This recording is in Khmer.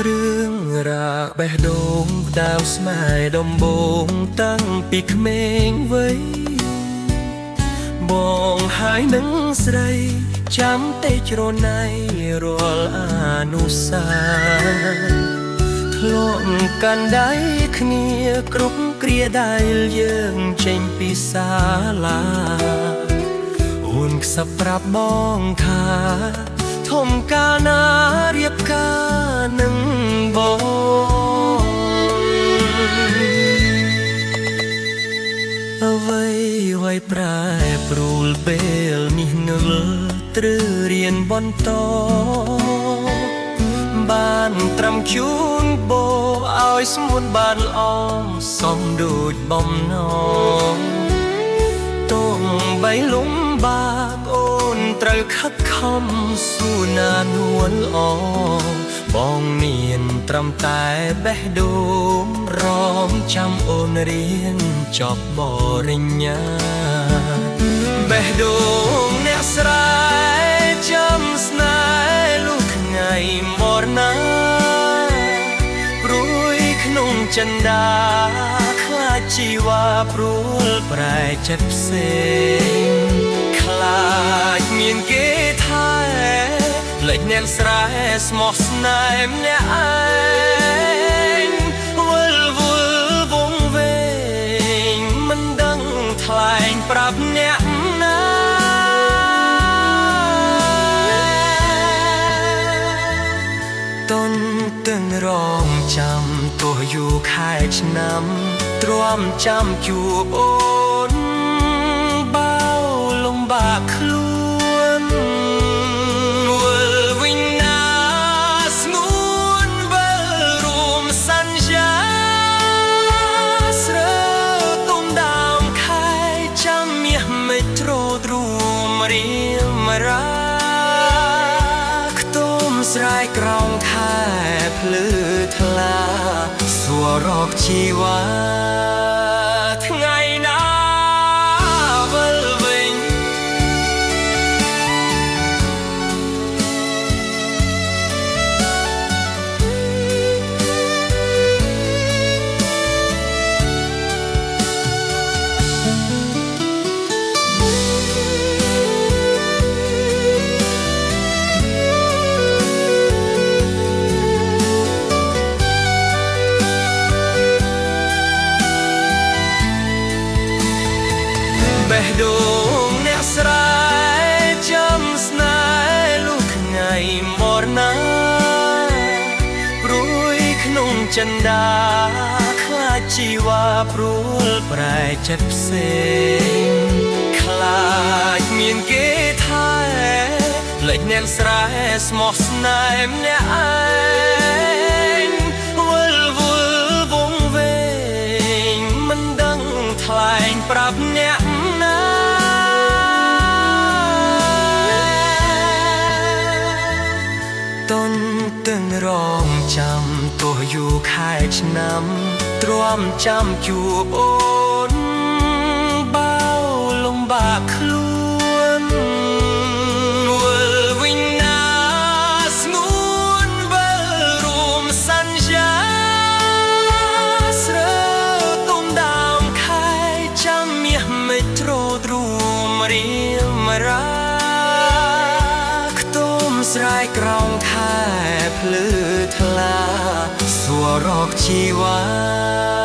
រឿងរ៉ាវបេះដូងដាវស្មែដំបងតាំងពីក្មេងវ័យបងហើយនឹងស្រីចាំតែជ្រណៃរាល់អនុសាធ្លាប់កាន់ដៃគ្នាគ្រប់គ្រាដែលយើងចេញពីសាលាអូនខ្សឹបប្រាប់បងថាធំកាលណារៀបការនឹងបងអ្វីប្រែប្រួលពេលនេះងើត្រើរៀនបន្តបានត្រឹមជូនបោឲ្យស្មួនបានល្អសំដូចបំណងទោះបីលំបាកអូនត្រូវខិតខំស៊ូណានួនល្អបងមានត្រឹមតែបេះដូងរងចាំអូនរៀនចប់បរិញ្ញាបេះដូងអ្នកស្រែចាំស្នេហ៍លុះថ្ងៃមរណាព្រួយក្នុងចិន្តាខ្លាចជីវ៉ាព្រួលប្រែចិត្តផ្សេងខ្លាចមានគេថែលេចអ្នកស្រែស្មោះស្នេហ៍ម្នាក់ឯងវិលវងវែងមិនដឹងថ្លែងប្រាប់អ្នកណាតន់ទាំងរងចាំទោះយូរខែឆ្នាំទ្រាំចាំជួបអូនបាវលំបាកខ្លួនវិលវិញណាស្ងួនវិលរួមសន្យាស្រើទុំដើមខែចាំមាសមេត្រូទ្រូមរៀមរាខ្ទមស្រែកក្រោមខែភ្លឺថ្លាសួររកជីវ៉ាថ្ងៃណាវិលវិញបេះដូងអ្នកស្រែចាំស្នេហ៍លុះថ្ងៃមរណាព្រួយក្នុងចិន្តាខ្លាចជីវ៉ាព្រួលប្រែចិត្តផ្សេងខ្លាចមានគេថែលេចអ្នកស្រែស្មោះស្នេហ៍ម្នាក់ឯងវិលវងវែងមិនដឹងថ្លែងប្រាប់អ្នកតន់ទាំងរងចាំទោះយូរខែឆ្នាំទ្រាំចាំជួបអូនបាវលំបាកខ្លួនវិលវិញណាស្ងួនវិលរួមសន្យាស្រើទុំដើមខែចាំមាសមេត្រូទ្រូមរៀមរាស្រែកក្រោមខែភ្លឺថ្លាសួររកជីវ៉ា